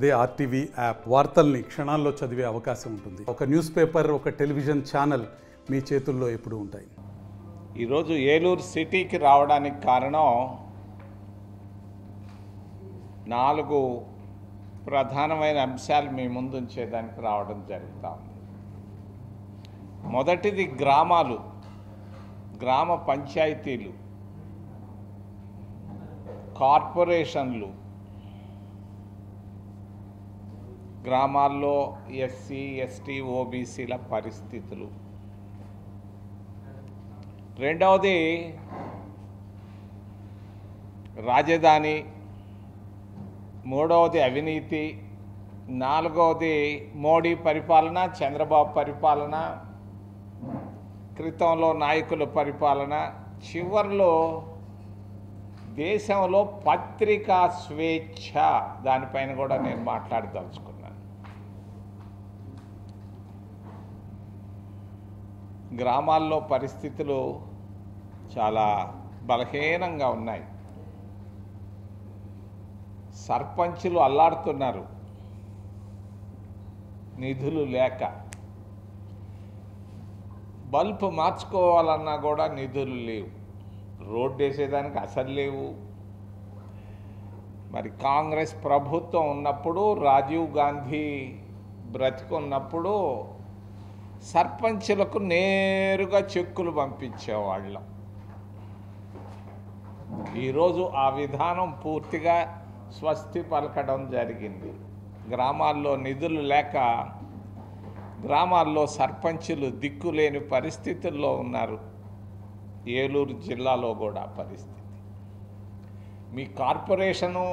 అదే RTV app వార్తల్ని క్షణాల్లో చదివే అవకాశం ఉంటుంది. ఒక న్యూస్ పేపర్, ఒక టెలివిజన్ ఛానల్ మీ చేతుల్లో ఎప్పుడూ ఉంటాయి. ఈరోజు ఏలూరు సిటీకి రావడానికి కారణం 4 ప్రధానమైన అంశాలు మీ ముందు ఉంచేదానికి రావడం జరుగుతూ ఉంది. మొదటిది గ్రామాలు, గ్రామ పంచాయతీలు, కార్పొరేషన్లు, గ్రామాల్లో ఎస్సీ, ఎస్టీ, ఓబీసీల పరిస్థితులు. రెండవది రాజధాని, మూడవది అవినీతి, నాలుగవది మోడీ పరిపాలన, చంద్రబాబు పరిపాలన, క్రితంలో నాయకుల పరిపాలన, చివర్లో దేశంలో పత్రికా స్వేచ్ఛ, దానిపైన కూడా నేను మాట్లాడదలుచుకున్నాను. గ్రామాల్లో పరిస్థితులు చాలా బలహీనంగా ఉన్నాయి. సర్పంచులు అల్లాడుతున్నారు నిధులు లేక. బల్బు మార్చుకోవాలన్నా కూడా నిధులు లేవు, రోడ్డు వేసేదానికి అసలు లేవు. మరి కాంగ్రెస్ ప్రభుత్వం ఉన్నప్పుడు, రాజీవ్ గాంధీ బ్రతికున్నప్పుడు సర్పంచులకు నేరుగా చెక్కులు పంపించేవాళ్ళం. ఈరోజు ఆ విధానం పూర్తిగా స్వస్తి పలకడం జరిగింది. గ్రామాల్లో నిధులు లేక గ్రామాల్లో సర్పంచులు దిక్కులేని పరిస్థితుల్లో ఉన్నారు. ఏలూరు జిల్లాలో కూడా పరిస్థితి. మీ కార్పొరేషను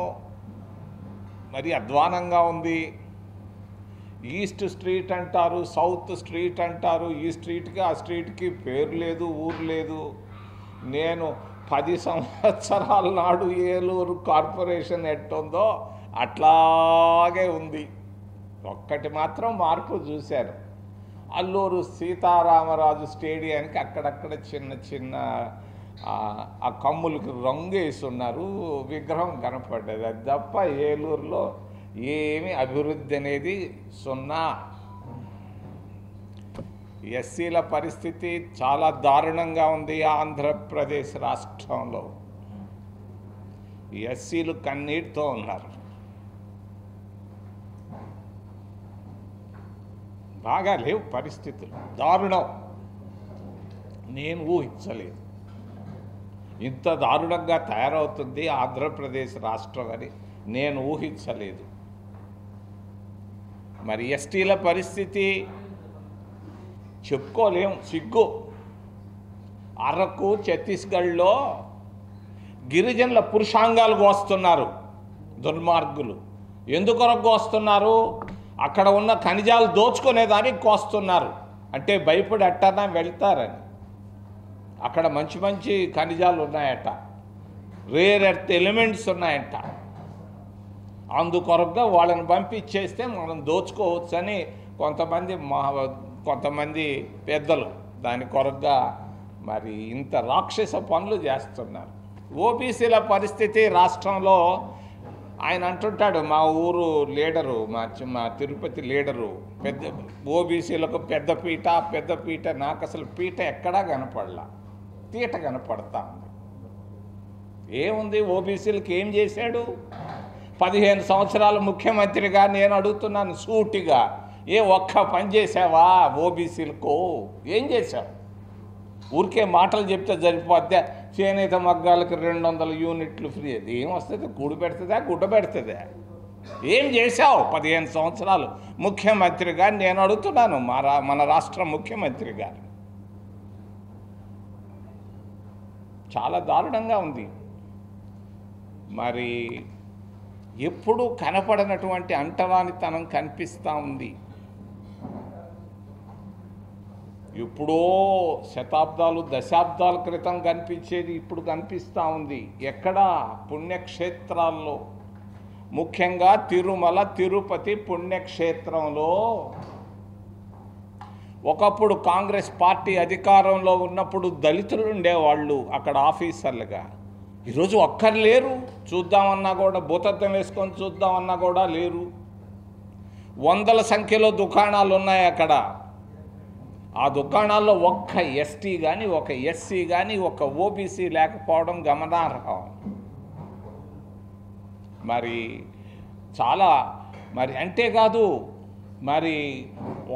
మరి అధ్వానంగా ఉంది. ఈస్ట్ స్ట్రీట్ అంటారు, సౌత్ స్ట్రీట్ అంటారు. ఈ స్ట్రీట్కి ఆ స్ట్రీట్కి పేరు లేదు, ఊరు లేదు. నేను 10 సంవత్సరాల నాడు ఏలూరు కార్పొరేషన్ ఎట్టుందో అట్లాగే ఉంది. ఒక్కటి మాత్రం మార్పు చూశాను. అల్లూరు సీతారామరాజు స్టేడియానికి అక్కడక్కడ చిన్న చిన్న ఆ కమ్ములకు రంగు వేసి ఉన్నారు, విగ్రహం కనపడ్డది. అది తప్ప ఏలూరులో ఏమి అభివృద్ధి అనేది సున్నా. ఎస్సీల పరిస్థితి చాలా దారుణంగా ఉంది. ఆంధ్రప్రదేశ్ రాష్ట్రంలో ఎస్సీలు కన్నీటితో ఉన్నారు. బాగా లేవు పరిస్థితులు, దారుణం. నేను ఊహించలేదు ఇంత దారుణంగా తయారవుతుంది ఆంధ్రప్రదేశ్ రాష్ట్రం అని నేను ఊహించలేదు. మరి ఎస్టీల పరిస్థితి చెప్పుకోలేం, సిగ్గు. అరకు, ఛత్తీస్గఢ్లో గిరిజనుల పురుషాంగాలు కోస్తున్నారు దుర్మార్గులు. ఎందుకొరకు కోస్తున్నారు? అక్కడ ఉన్న ఖనిజాలు దోచుకునేదానికి కోస్తున్నారు. అంటే భయపడి అట్టనా వెళ్తారని. అక్కడ మంచి మంచి ఖనిజాలు ఉన్నాయట, రేర్ ఎర్త్ ఎలిమెంట్స్ ఉన్నాయట. అందుకొరకుగా వాళ్ళని పంపించేస్తే మనం దోచుకోవచ్చని కొంతమంది పెద్దలు దాని కొరకుగా మరి ఇంత రాక్షస పనులు చేస్తున్నారు. ఓబీసీల పరిస్థితి రాష్ట్రంలో ఆయన అంటుంటాడు, మా ఊరు లీడరు, మా తిరుపతి లీడరు, పెద్ద ఓబీసీలకు పెద్ద పీట. నాకు అసలు పీట ఎక్కడా కనపడలా, తీట కనపడతా ఉంది. ఏముంది? ఓబీసీలకు ఏం చేశాడు? 15 సంవత్సరాలు ముఖ్యమంత్రిగా నేను అడుగుతున్నాను సూటిగా, ఒక్క పని చేసావా ఓబీసీలకు? ఏం చేశావు? ఊరికే మాటలు చెప్తే సరిపోద్దా? చేనేత మగ్గాలకు 200 యూనిట్లు ఫ్రీ. అది ఏం వస్తుంది? కూడు పెడుతుందా, గుడ్డ పెడుతుందా? ఏం చేశావు 15 సంవత్సరాలు ముఖ్యమంత్రిగా? నేను అడుగుతున్నాను మన రాష్ట్ర ముఖ్యమంత్రి గారు. చాలా దారుణంగా ఉంది. మరి ఎప్పుడూ కనపడనటువంటి అంటరానితనం కనిపిస్తూ ఉంది. ఎప్పుడో శతాబ్దాలు, దశాబ్దాల క్రితం కనిపించేది ఇప్పుడు కనిపిస్తూ ఉంది. ఎక్కడా? పుణ్యక్షేత్రాల్లో, ముఖ్యంగా తిరుమల, తిరుపతి పుణ్యక్షేత్రంలో ఒకప్పుడు కాంగ్రెస్ పార్టీ అధికారంలో ఉన్నప్పుడు దళితులు ఉండేవాళ్ళు అక్కడ ఆఫీసర్లుగా. ఈరోజు ఒక్కరు లేరు. చూద్దామన్నా కూడా, భూతద్దం వేసుకొని చూద్దామన్నా కూడా లేరు. వందల సంఖ్యలో దుకాణాలు ఉన్నాయి అక్కడ. ఆ దుకాణాల్లో ఒక్క ఎస్టీ కానీ, ఒక ఎస్సీ కానీ, ఒక ఓబీసీ లేకపోవడం గమనార్హం. మరి చాలా మరి అంతేకాదు, మరి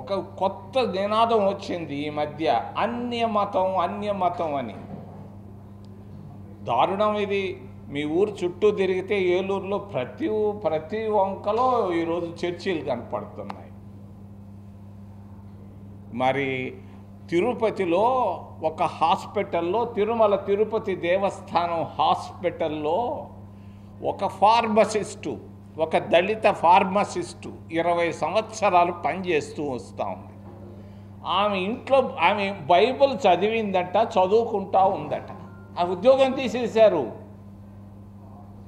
ఒక కొత్త నినాదం వచ్చింది ఈ మధ్య, అన్యమతం అని. దారుణం ఇది. మీ ఊరు చుట్టూ తిరిగితే ఏలూరులో ప్రతి వంకలో ఈరోజు చర్చిలు కనపడుతున్నాయి. మరి తిరుపతిలో ఒక హాస్పిటల్లో, తిరుమల తిరుపతి దేవస్థానం హాస్పిటల్లో ఒక ఫార్మసిస్టు, ఒక దళిత ఫార్మసిస్టు 20 సంవత్సరాలు పనిచేస్తూ వస్తూ ఉంది. ఆమె ఇంట్లో ఆమె బైబిల్ చదివిందంట, చదువుకుంటా ఉందట. ఆ ఉద్యోగం తీసేశారు.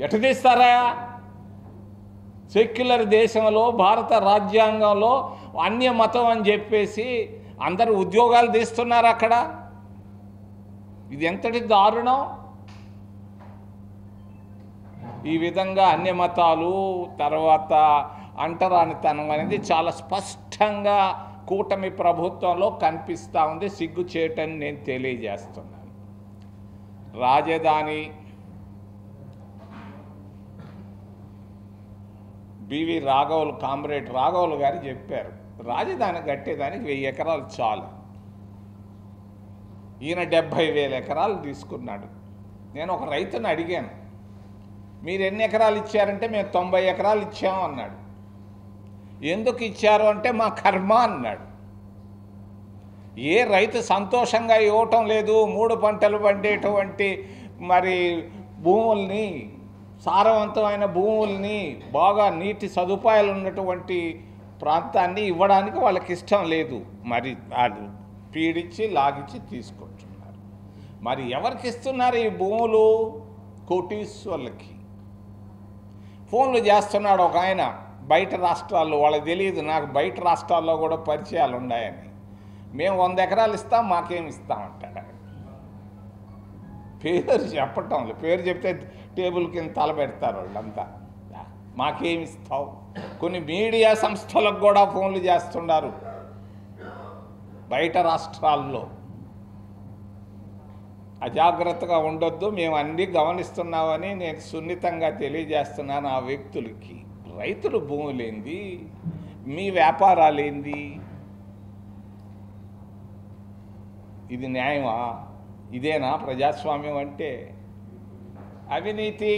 ఎట తీస్తారా? సెక్యులర్ దేశంలో, భారత రాజ్యాంగంలో అన్యమతం అని చెప్పేసి అందరు ఉద్యోగాలు తీస్తున్నారు అక్కడ. ఇది ఎంతటి దారుణం! ఈ విధంగా అన్యమతాలు, తర్వాత అంటరానితనం అనేది చాలా స్పష్టంగా కూటమి ప్రభుత్వంలో కనిపిస్తూ ఉంది. సిగ్గుచేటని నేను తెలియజేస్తున్నాను. రాజధాని బివి రాఘవులు, కామ్రేడ్ రాఘవులు గారు చెప్పారు, రాజధాని కట్టేదానికి 1000 ఎకరాలు చాలు. ఈయన 70,000 ఎకరాలు తీసుకున్నాడు. నేను ఒక రైతుని అడిగాను, మీరు ఎన్ని ఎకరాలు ఇచ్చారంటే మేము 90 ఎకరాలు ఇచ్చాము అన్నాడు. ఎందుకు ఇచ్చారు అంటే మా కర్మ అన్నాడు. ఏ రైతు సంతోషంగా ఇవ్వటం లేదు. 3 పంటలు పండేటువంటి మరి భూముల్ని, సారవంతమైన భూముల్ని, బాగా నీటి సదుపాయాలు ఉన్నటువంటి ప్రాంతాన్ని ఇవ్వడానికి వాళ్ళకి ఇష్టం లేదు. మరి వాళ్ళు పీడించి లాగించి తీసుకుంటున్నారు. మరి ఎవరికి ఇస్తున్నారు ఈ భూములు? కోటీశ్వర్లకి. ఫోన్లు చేస్తున్నాడు ఒక ఆయన బయట రాష్ట్రాల్లో. వాళ్ళకి తెలియదు, నాకు బయట రాష్ట్రాల్లో కూడా పరిచయాలు ఉన్నాయని. మేము 100 ఎకరాలు ఇస్తాం, మాకేమి ఇస్తామంటాడు. పేరు చెప్పటం, పేరు చెప్తే టేబుల్ కింద తల పెడతారు వాళ్ళంతా. మాకేమి ఇస్తావు? కొన్ని మీడియా సంస్థలకు కూడా ఫోన్లు చేస్తున్నారు బయట రాష్ట్రాల్లో. అజాగ్రత్తగా ఉండొద్దు, మేము అన్నీ గమనిస్తున్నామని నేను సున్నితంగా తెలియజేస్తున్నాను ఆ వ్యక్తులకి. రైతులు భూములేంది, మీ వ్యాపారాలేంది? ఇది న్యాయమా? ఇదేనా ప్రజాస్వామ్యం అంటే? అవినీతి.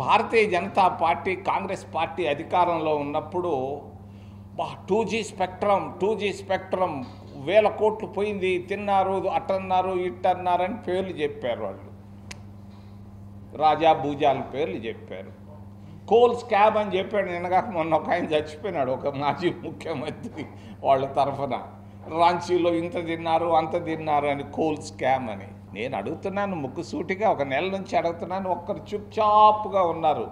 భారతీయ జనతా పార్టీ, కాంగ్రెస్ పార్టీ అధికారంలో ఉన్నప్పుడు 2G స్పెక్ట్రమ్ 1000 కోట్లు పోయింది, తిన్నారు, అట్టన్నారు, ఇట్టన్నారని పేర్లు చెప్పారు వాళ్ళు. రాజా భూజాల పేర్లు చెప్పారు. కోల్ స్కామ్ అని చెప్పాడు. నిన్నగాక మొన్న ఒక ఆయన చచ్చిపోయినాడు, ఒక మాజీ ముఖ్యమంత్రి వాళ్ళ తరఫున. రాంచీలో ఇంత తిన్నారు, అంత తిన్నారు అని కోల్ స్కామ్ అని. నేను అడుగుతున్నాను ముక్కుసూటిగా, ఒక నెల నుంచి అడుగుతున్నాను. ఒక్కరు చుప్చాప్గా ఉన్నారు.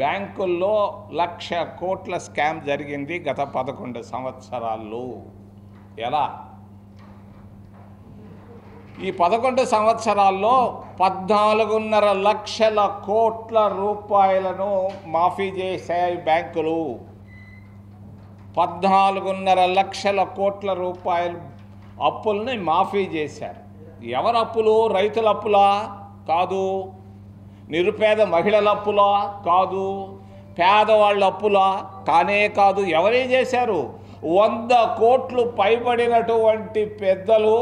బ్యాంకుల్లో 1,00,000 కోట్ల స్కామ్ జరిగింది గత 11 సంవత్సరాల్లో. ఎలా? ఈ 11 సంవత్సరాల్లో 14.5 లక్షల కోట్ల రూపాయలను మాఫీ చేశాయి బ్యాంకులు. 14.5 లక్షల కోట్ల రూపాయలు అప్పుల్ని మాఫీ చేశారు. ఎవరు అప్పులు? రైతుల అప్పులా? కాదు. నిరుపేద మహిళల అప్పులా? కాదు. పేదవాళ్ళ అప్పులా? కానే కాదు. ఎవరే చేశారు? 100 కోట్లు పైబడినటువంటి పెద్దలు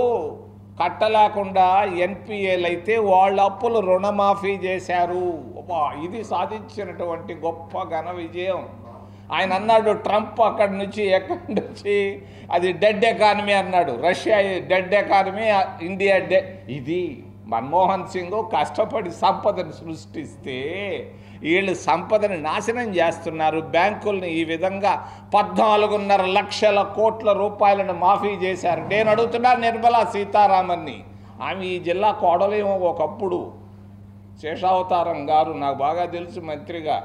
కట్టలేకుండా ఎన్పిఏలు అయితే వాళ్ళ అప్పులు రుణమాఫీ చేశారు. ఇది సాధించినటువంటి గొప్ప ఘన విజయం. ఆయన అన్నాడు, ట్రంప్ అక్కడి నుంచి ఎక్కడి నుంచి అది డెడ్ ఎకానమీ అన్నాడు. రష్యా డెడ్ ఎకానమీ, ఇండియా ఇది మన్మోహన్ సింగ్ కష్టపడి సంపదను సృష్టిస్తే వీళ్ళు సంపదని నాశనం చేస్తున్నారు. బ్యాంకుల్ని ఈ విధంగా 14.5 లక్షల కోట్ల రూపాయలను మాఫీ చేశారు. నేను అడుగుతున్నా నిర్మలా సీతారామన్ని, ఆమె ఈ జిల్లా కోడలేమో ఒకప్పుడు. శేషావతారం గారు నాకు బాగా తెలుసు మంత్రిగా.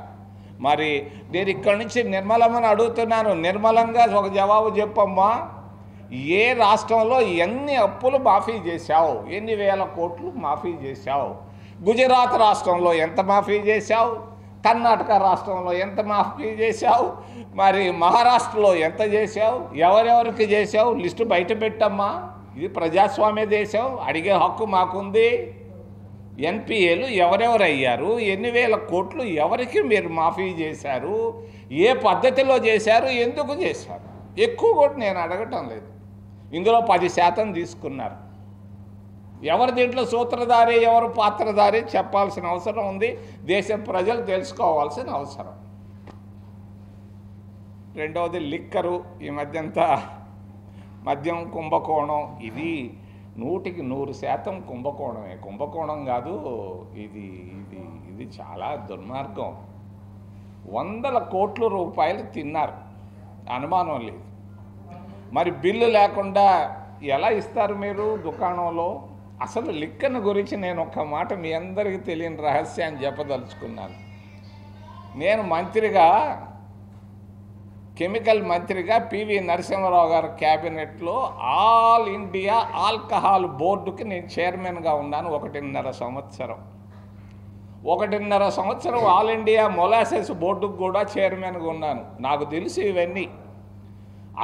మరి నేను ఇక్కడి నుంచి నిర్మలమ్మని అడుగుతున్నాను, నిర్మలంగా ఒక జవాబు చెప్పమ్మా. ఏ రాష్ట్రంలో ఎన్ని అప్పులు మాఫీ చేశావు? ఎన్ని వేల కోట్లు మాఫీ చేశావు? గుజరాత్ రాష్ట్రంలో ఎంత మాఫీ చేశావు? కర్ణాటక రాష్ట్రంలో ఎంత మాఫీ చేశావు, మరి మహారాష్ట్రలో ఎంత చేశావు, ఎవరెవరికి చేశావు లిస్టు బయట పెట్టమ్మా. ఇది ప్రజాస్వామ్య దేశం, అడిగే హక్కు మాకుంది. ఎన్పిఏలు ఎవరెవరు అయ్యారు, ఎన్ని వేల కోట్లు ఎవరికి మీరు మాఫీ చేశారు, ఏ పద్ధతిలో చేశారు, ఎందుకు చేశారు? ఎక్కువ కూడా నేను అడగటం లేదు. ఇందులో 10% తీసుకున్నారు. ఎవరు దీంట్లో సూత్రధారి, ఎవరు పాత్రధారి చెప్పాల్సిన అవసరం ఉంది. దేశ ప్రజలు తెలుసుకోవాల్సిన అవసరం. రెండవది లిక్కరు. ఈ మధ్యంతా మద్యం కుంభకోణం. ఇది 100% కుంభకోణమే. కుంభకోణం కాదు, ఇది ఇది ఇది చాలా దుర్మార్గం. 100 కోట్ల రూపాయలు తిన్నారు, అనుమానం లేదు. మరి బిల్లు లేకుండా ఎలా ఇస్తారు మీరు దుకాణంలో? అసలు లిక్కర్ను గురించి నేను ఒక్క మాట మీ అందరికీ తెలియని రహస్యాన్ని చెప్పదలుచుకున్నాను. నేను మంత్రిగా, కెమికల్ మంత్రిగా పివి నరసింహారావు గారి క్యాబినెట్లో ఆల్ ఇండియా ఆల్కహాల్ బోర్డుకి నేను చైర్మన్గా ఉన్నాను 1.5 సంవత్సరం. 1.5 సంవత్సరం ఆల్ ఇండియా మొలాసెస్ బోర్డుకు కూడా చైర్మన్గా ఉన్నాను. నాకు తెలుసు ఇవన్నీ.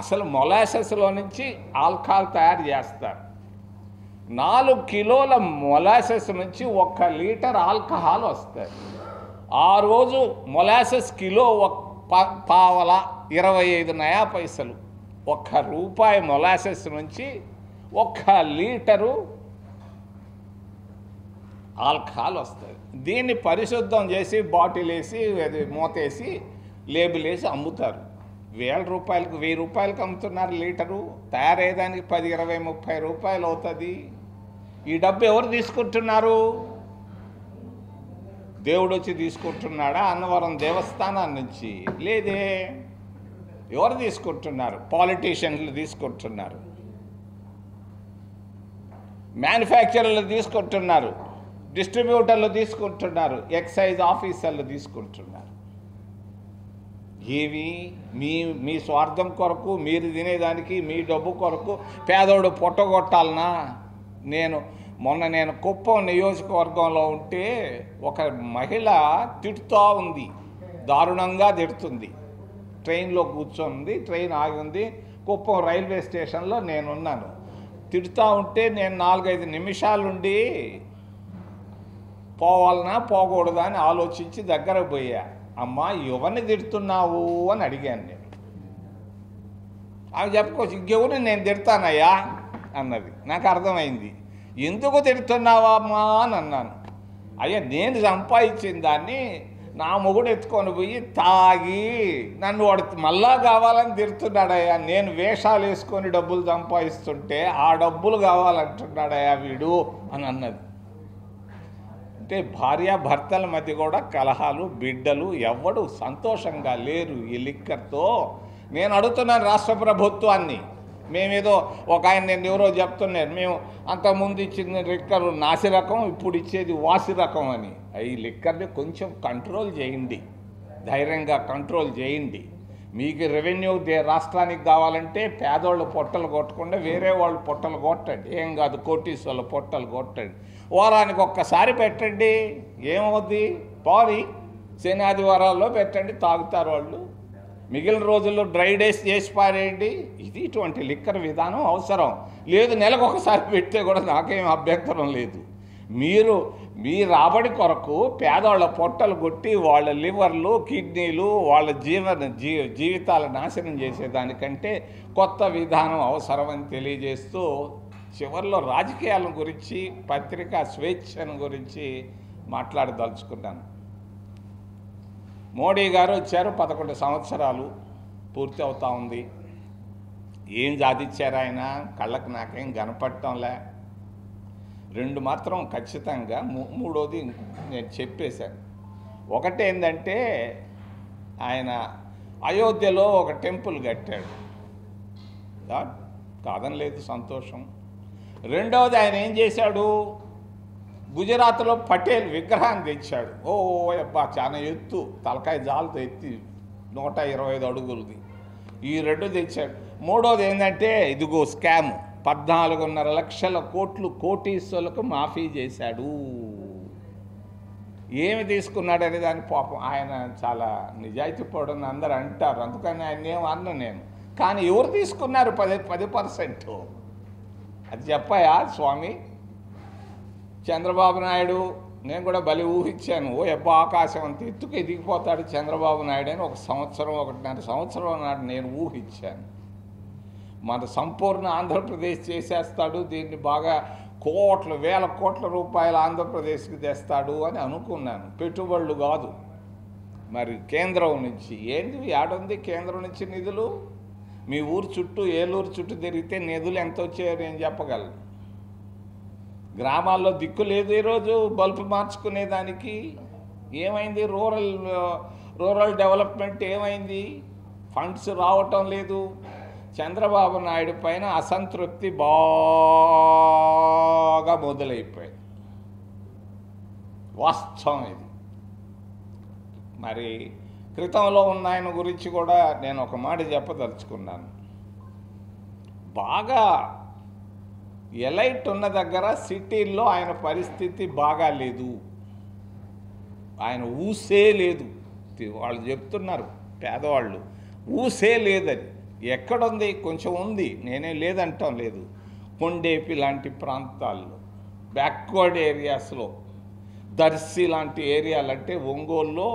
అసలు మొలాసెస్లో నుంచి ఆల్కహాల్ తయారు చేస్తారు. 4 కిలోల మొలాసెస్ నుంచి 1 లీటర్ ఆల్కహాల్ వస్తుంది. ఆ రోజు మొలాసెస్ కిలో పావల 25 నయా పైసలు. 1 రూపాయి మొలాసెస్ నుంచి 1 లీటరు ఆల్కహాల్ వస్తుంది. దీన్ని పరిశుద్ధం చేసి బాటిల్ వేసి మూతేసి లేబుల్ వేసి అమ్ముతారు. 1000 రూపాయలకు 1000 రూపాయలకు అమ్ముతున్నారు లీటరు. తయారయ్యేదానికి 10, 20, 30 రూపాయలు అవుతుంది. ఈ డబ్బు ఎవరు తీసుకుంటున్నారు? దేవుడు వచ్చి తీసుకుంటున్నాడా? అన్నవరం దేవస్థానం నుంచి లేదే. ఎవరు తీసుకుంటున్నారు? పాలిటీషియన్లు తీసుకుంటున్నారు, మ్యానుఫ్యాక్చరర్లు తీసుకుంటున్నారు, డిస్ట్రిబ్యూటర్లు తీసుకుంటున్నారు, ఎక్సైజ్ ఆఫీసర్లు తీసుకుంటున్నారు. ఏవి? మీ స్వార్థం కొరకు, మీరు తినేదానికి, మీ డబ్బు కొరకు పేదోడు పొట్టగొట్టాలనా? నేను కుప్పం నియోజకవర్గంలో ఉంటే ఒక మహిళ తిడుతూ ఉంది, దారుణంగా తిడుతుంది. ట్రైన్లో కూర్చొని ట్రైన్ ఆగి ఉంది. కుప్పం రైల్వే స్టేషన్లో నేనున్నాను. తిడుతూ ఉంటే నేను 4-5 నిమిషాలుండి పోవాలనా పోకూడదా అని ఆలోచించి దగ్గర పోయా. అమ్మా, ఎవరిని తిడుతున్నావు అని అడిగాను నేను. ఆమె చెప్పుకోవచ్చు, ఇంకెవరిని నేను తిడతానయ్యా అన్నది. నాకు అర్థమైంది. ఎందుకు తిడుతున్నావమ్మా అని అన్నాను. అయ్యా, నేను సంపాదించిన దాన్ని నా మొగుడు ఎత్తుకొని పోయి తాగి నన్ను వాడు మళ్ళా కావాలని తిడుతున్నాడయ్యా. నేను వేషాలు వేసుకొని డబ్బులు సంపాదిస్తుంటే ఆ డబ్బులు కావాలంటున్నాడయ్యా వీడు అని అన్నది. అంటే భార్యాభర్తల మధ్య కూడా కలహాలు, బిడ్డలు, ఎవడు సంతోషంగా లేరు ఈ లిక్కర్తో. నేను అడుగుతున్నాను రాష్ట్ర ప్రభుత్వాన్ని. మేమేదో ఒక ఆయన నేను ఎవరో చెప్తున్నాను, మేము అంతకుముందు ఇచ్చిన లిక్కర్ నాసి రకం, ఇప్పుడు ఇచ్చేది వాసి రకం అని. ఈ లిక్కర్ని కొంచెం కంట్రోల్ చేయండి, ధైర్యంగా కంట్రోల్ చేయండి. మీకు రెవెన్యూ రాష్ట్రానికి కావాలంటే పేదోళ్ళు పొట్టలు కొట్టకుండా వేరే వాళ్ళు పొట్టలు కొట్టండి, ఏం కాదు. కోటీశ్వర్ల పొట్టలు కొట్టండి, వారానికి ఒక్కసారి పెట్టండి, ఏమవుద్ది? పారి శని ఆదివారాల్లో పెట్టండి, తాగుతారు వాళ్ళు. మిగిలిన రోజుల్లో డ్రై డేస్ చేసి పారేయండి. ఇది ఇటువంటి లిక్కర్ విధానం అవసరం లేదు. నెలకు ఒకసారి పెడితే కూడా నాకేం అభ్యంతరం లేదు. మీరు మీ రాబడి కొరకు పేదవాళ్ళ పొట్టలు కొట్టి వాళ్ళ లివర్లు, కిడ్నీలు, వాళ్ళ జీవితాల నాశనం చేసేదానికంటే కొత్త విధానం అవసరమని తెలియజేస్తూ చివరిలో రాజకీయాల గురించి, పత్రికా స్వేచ్ఛను గురించి మాట్లాడదలుచుకున్నాను. మోడీ గారు వచ్చారు, 11 సంవత్సరాలు పూర్తి అవుతా ఉంది. ఏం సాధించారు ఆయన? కళ్ళకు నాకేం కనపడటంలే. 2 మాత్రం ఖచ్చితంగా, మూడోది నేను చెప్పేశాను. ఒకటి ఏంటంటే ఆయన అయోధ్యలో ఒక టెంపుల్ కట్టాడు, కాదనలేదు, సంతోషం. రెండవది ఆయన ఏం చేశాడు? గుజరాత్లో పటేల్ విగ్రహాన్ని తెచ్చాడు. ఓ అబ్బా, చాలా ఎత్తు, తలకాయ జాలతో ఎత్తి 125 అడుగులది. ఈ 2 తెచ్చాడు. మూడోది ఏంటంటే ఇదిగో స్కామ్, 14.5 లక్షల కోట్లు కోటీశ్వరులకు మాఫీ చేశాడు. ఏమి తీసుకున్నాడనే దాని పాపం ఆయన చాలా నిజాయితీ పడని అందరూ అంటారు, అందుకని ఆయన ఏం అన్నా నేను. కానీ ఎవరు తీసుకున్నారు 10%? అది చెప్పాయా స్వామి? చంద్రబాబు నాయుడు, నేను కూడా బలి ఊహించాను, ఆకాశం అంత ఎత్తుకు ఎదిగిపోతాడు చంద్రబాబు నాయుడు అని 1.5 సంవత్సరం నాడు నేను ఊహించాను. మన సంపూర్ణ ఆంధ్రప్రదేశ్ చేసేస్తాడు, దీన్ని బాగా వేల కోట్ల రూపాయలు ఆంధ్రప్రదేశ్కి తెస్తాడు అని అనుకున్నాను. పెట్టుబడులు కాదు, మరి కేంద్రం నుంచి ఏంది ఏడుంది కేంద్రం నుంచి నిధులు? మీ ఊరు చుట్టూ ఏలూరు చుట్టూ తిరిగితే నిధులు ఎంత వచ్చాయో నేను చెప్పగలను. గ్రామాల్లో దిక్కు లేదు ఈరోజు బల్బు మార్చుకునేదానికి. ఏమైంది? రూరల్ డెవలప్మెంట్ ఏమైంది? ఫండ్స్ రావటం లేదు. చంద్రబాబు నాయుడు పైన అసంతృప్తి బాగా మొదలైపోయింది. వాస్తవం ఇది. మరి క్రితంలో ఉన్న ఆయన గురించి కూడా నేను ఒక మాట చెప్పదలుచుకున్నాను. బాగా ఎలైట్ ఉన్న దగ్గర సిటీల్లో ఆయన పరిస్థితి బాగా లేదు, ఆయన ఊసే లేదు. వాళ్ళు చెప్తున్నారు పేదవాళ్ళు, ఊసే లేదని. ఎక్కడుంది? కొంచెం ఉంది, నేనే లేదంటాం లేదు. కొండేపి లాంటి ప్రాంతాల్లో, బ్యాక్వర్డ్ ఏరియాస్లో, దర్శి లాంటి ఏరియాలంటే ఒంగోలులో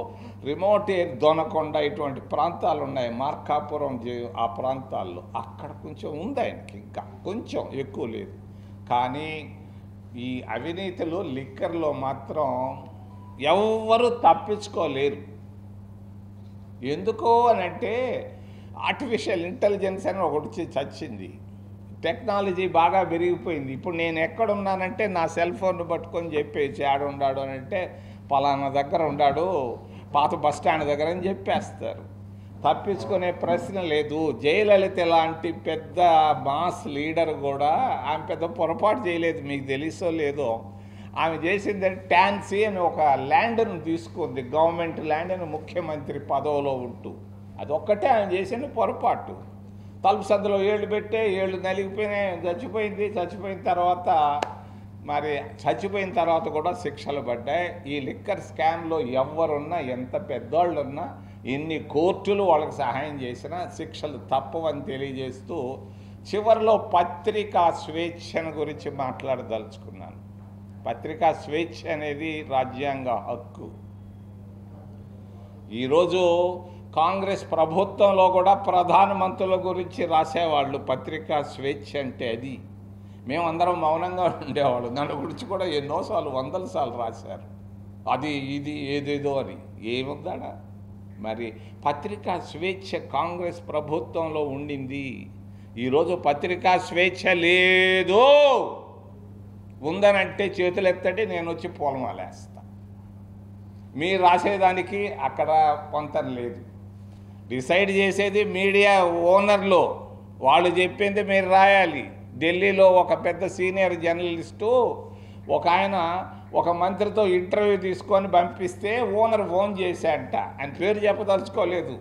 రిమోట్ దొనకొండ ఇటువంటి ప్రాంతాలు ఉన్నాయి, మార్కాపురం ఆ ప్రాంతాల్లో. అక్కడ కొంచెం ఉంది ఆయనకి, ఇంకా కొంచెం ఎక్కువ లేదు. కానీ ఈ అవినీతిలో లిక్కర్లో మాత్రం ఎవ్వరూ తప్పించుకోలేరు. ఎందుకో అని అంటే ఆర్టిఫిషియల్ ఇంటెలిజెన్స్ అని ఒకటి చచ్చింది. టెక్నాలజీ బాగా పెరిగిపోయింది. ఇప్పుడు నేను ఎక్కడున్నానంటే నా సెల్ ఫోన్ పట్టుకొని చెప్పేసి ఆడుండాడు అని అంటే పలానా దగ్గర ఉన్నాడు, పాత బస్టాండ్ దగ్గర అని చెప్పేస్తారు. తప్పించుకునే ప్రశ్న లేదు. జయలలిత లాంటి పెద్ద మాస్ లీడర్ కూడా ఆమె పెద్ద పొరపాటు చేయలేదు, మీకు తెలుసో లేదో. ఆమె చేసింది టాన్సీ అని ఒక ల్యాండ్ను తీసుకుంది, గవర్నమెంట్ ల్యాండ్ను, ముఖ్యమంత్రి పదవిలో ఉంటూ. అదొక్కటే ఆమె చేసిన పొరపాటు. తలుపు సందులో ఏళ్ళు పెట్టే, ఏళ్ళు నలిగిపోయినాయి, చచ్చిపోయిన తర్వాత కూడా శిక్షలు పడ్డాయి. ఈ లిక్కర్ స్కామ్లో ఎవరున్నా, ఎంత పెద్దవాళ్ళు ఉన్నా, ఎన్ని కోర్టులు వాళ్ళకి సహాయం చేసినా శిక్షలు తప్పవని తెలియజేస్తూ చివరిలో పత్రికా స్వేచ్ఛను గురించి మాట్లాడదలుచుకున్నాను. పత్రికా స్వేచ్ఛ అనేది రాజ్యాంగ హక్కు. ఈరోజు కాంగ్రెస్ ప్రభుత్వంలో కూడా ప్రధానమంత్రుల గురించి రాసేవాళ్ళు పత్రికా స్వేచ్ఛ అంటే అది. మేమందరం మౌనంగా ఉండేవాళ్ళు. దాని గురించి కూడా ఎన్నోసార్లు, 100 సార్లు రాశారు. అది ఇది ఏదేదో అని. ఏముందాడా? మరి పత్రికా స్వేచ్ఛ కాంగ్రెస్ ప్రభుత్వంలో ఉండింది. ఈరోజు పత్రికా స్వేచ్ఛ లేదు. ఉందనంటే చేతులు ఎత్తండి, నేను వచ్చి పొలమాలేస్తా. మీరు రాసేదానికి అక్కడ పొంతం లేదు. డిసైడ్ చేసేది మీడియా ఓనర్లు, వాళ్ళు చెప్పింది మీరు రాయాలి. ఢిల్లీలో ఒక పెద్ద సీనియర్ జర్నలిస్టు ఒక మంత్రితో ఇంటర్వ్యూ తీసుకొని పంపిస్తే ఓనర్ ఫోన్ చేశాడంట. ఆయన పేరు చెప్పదలుచుకోలేదు.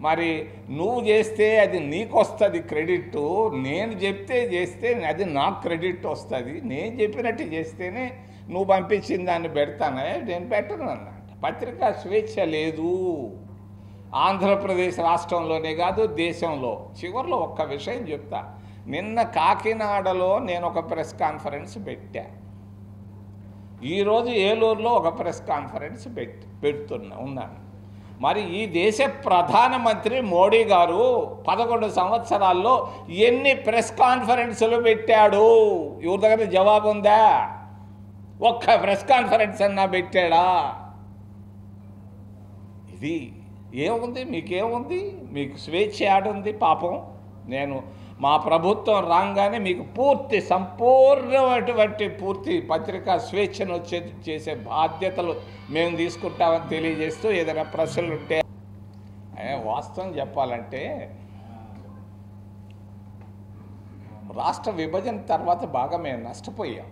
మరి నువ్వు చేస్తే అది నీకు వస్తుంది క్రెడిట్, నేను చేస్తే అది నాకు క్రెడిట్ వస్తుంది. నేను చెప్పినట్టు చేస్తేనే నువ్వు పంపించిన దాన్ని పెడతానే, నేను పెట్టను అన్నమాట. పత్రికా స్వేచ్ఛ లేదు ఆంధ్రప్రదేశ్ రాష్ట్రంలోనే కాదు, దేశంలో. చివరిలో ఒక్క విషయం చెప్తా. నిన్న కాకినాడలో నేను ఒక ప్రెస్ కాన్ఫరెన్స్ పెట్టా. ఈరోజు ఏలూరులో ఒక ప్రెస్ కాన్ఫరెన్స్ ఉన్నాను. మరి ఈ దేశ ప్రధానమంత్రి మోడీ గారు 11 సంవత్సరాల్లో ఎన్ని ప్రెస్ కాన్ఫరెన్సులు పెట్టాడు? ఎవరి దగ్గర జవాబు ఉందా? ఒక్క ప్రెస్ కాన్ఫరెన్స్ అన్నా పెట్టాడా? ఇది ఏముంది? మీకేముంది? మీకు స్వేచ్ఛ ఆడుంది? పాపం మా ప్రభుత్వం రాగానే మీకు సంపూర్ణమైనటువంటి పత్రికా స్వేచ్ఛను చేసే బాధ్యతలు మేము తీసుకుంటామని తెలియజేస్తూ ఏదైనా ప్రశ్నలు ఉంటే, వాస్తవం చెప్పాలంటే రాష్ట్ర విభజన తర్వాత బాగా మేము నష్టపోయాం.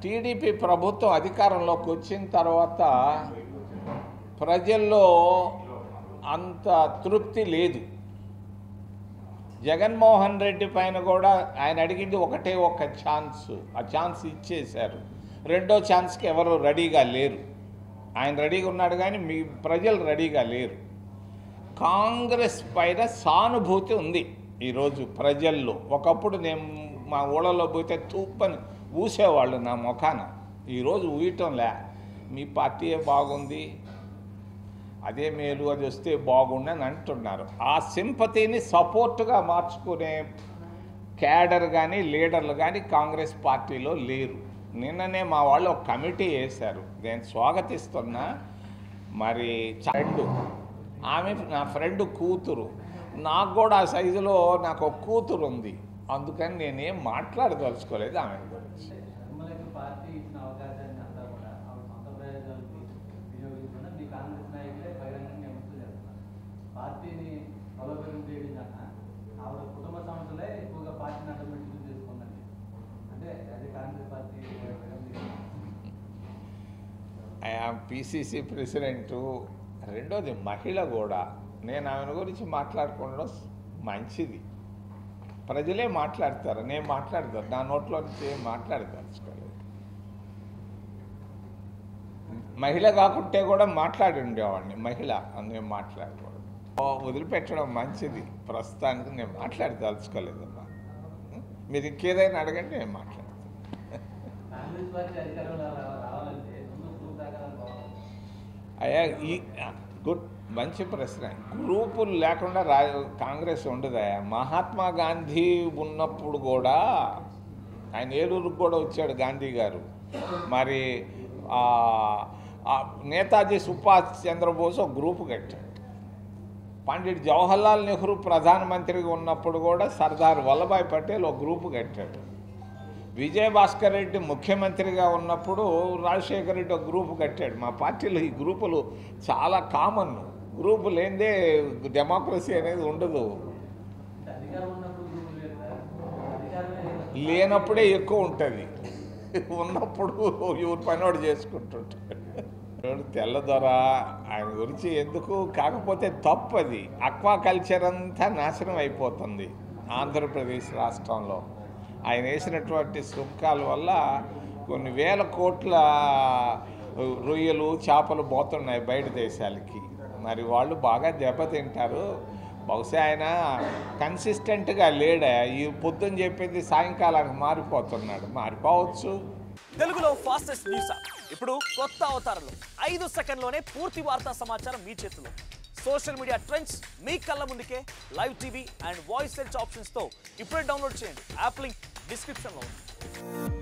టీడీపీ ప్రభుత్వం అధికారంలోకి వచ్చిన తర్వాత ప్రజల్లో అంత తృప్తి లేదు. జగన్మోహన్ రెడ్డి పైన కూడా ఆయన అడిగింది ఒక్క ఛాన్స్, ఆ ఛాన్స్ ఇచ్చేశారు. రెండో ఛాన్స్కి ఎవరు రెడీగా లేరు. ఆయన రెడీగా ఉన్నాడు కానీ మీ ప్రజలు రెడీగా లేరు. కాంగ్రెస్ పైన సానుభూతి ఉంది ఈరోజు ప్రజల్లో. ఒకప్పుడు నేను మా ఊళ్ళలో పోతే తూప్పని ఊసేవాళ్ళు నా ముఖాన. ఈరోజు ఊయటంలే. మీ పార్టీయే బాగుంది, అదే మేలు, అది వస్తే బాగుండు అని అంటున్నారు. ఆ సింపతిని సపోర్టుగా మార్చుకునే క్యాడర్ కానీ లీడర్లు కానీ కాంగ్రెస్ పార్టీలో లేరు. నిన్ననే మా వాళ్ళు ఒక కమిటీ వేశారు, నేను స్వాగతిస్తున్నా. మరి ఫ్రెండ్, ఆమె నా ఫ్రెండ్ కూతురు, నాకు కూడా ఆ సైజులో నాకు ఒక కూతురు ఉంది, అందుకని నేనేం మాట్లాడదలుచుకోలేదు ఆమె గురించి. పిసిసి ప్రెసిడెంటు, రెండోది మహిళ కూడా. నేను ఆమె గురించి మాట్లాడుకోవడం మంచిది. ప్రజలే మాట్లాడతారు, నేను మాట్లాడతాను, నా నోట్లో నుంచి ఏం మాట్లాడదలుచుకోలేదు. మహిళ కాకుంటే కూడా మాట్లాడి ఉండేవాడిని, మహిళ నేను మాట్లాడకూడదు. వదిలిపెట్టడం మంచిది. ప్రస్తుతానికి నేను మాట్లాడదలుచుకోలేదమ్మా. మీరు ఇంకేదైనా అడగండి, నేను మాట్లాడతాను. అయ్యా, గుడ్, మంచి ప్రశ్న. గ్రూపులు లేకుండా కాంగ్రెస్ ఉండదయా. మహాత్మా గాంధీ ఉన్నప్పుడు కూడా ఆయన ఏలూరుకు కూడా వచ్చాడు గాంధీ గారు. మరి నేతాజీ సుభాష్ చంద్రబోస్ ఒక గ్రూపు కట్టాడు. పండిట్ జవహర్లాల్ నెహ్రూ ప్రధానమంత్రిగా ఉన్నప్పుడు కూడా సర్దార్ వల్లభాయ్ పటేల్ ఒక గ్రూపు కట్టాడు. విజయభాస్కర్ రెడ్డి ముఖ్యమంత్రిగా ఉన్నప్పుడు రాజశేఖర రెడ్డి ఒక గ్రూపు కట్టాడు. మా పార్టీలో ఈ గ్రూపులు చాలా కామన్. గ్రూపు లేనిదే డెమోక్రసీ అనేది ఉండదు. లేనప్పుడే ఎక్కువ ఉంటుంది, ఉన్నప్పుడు ఎవరి పని వాడు చేసుకుంటుంటాడు. తెల్లదొర ఆయన గురించి ఎందుకు, కాకపోతే తప్పు. అది అక్వాకల్చర్ అంతా నాశనం అయిపోతుంది ఆంధ్రప్రదేశ్ రాష్ట్రంలో. ఆయన వేసినటువంటి సుంకాల వల్ల కొన్ని వేల కోట్ల రొయ్యలు చేపలు పోతున్నాయి బయట దేశాలకి. మరి వాళ్ళు బాగా దెబ్బతింటారు. బహుశా ఆయన కన్సిస్టెంట్గా లేడా, ఈ పొద్దున్న చెప్పింది సాయంకాలానికి మారిపోతున్నాడు. మారిపోవచ్చు. తెలుగులో ఫాస్టెస్ట్ న్యూస్ ఇప్పుడు కొత్త అవతారంలో 5 సెకండ్లోనే పూర్తి వార్తా సమాచారం మీ చేతిలో. సోషల్ మీడియా ట్రెండ్స్ మీ కళ్ళ ముందుకే live TV and voice search ఆప్షన్స్తో ఇప్పుడే డౌన్లోడ్ చేయండి. యాప్ లింక్ డిస్క్రిప్షన్లో ఉంది.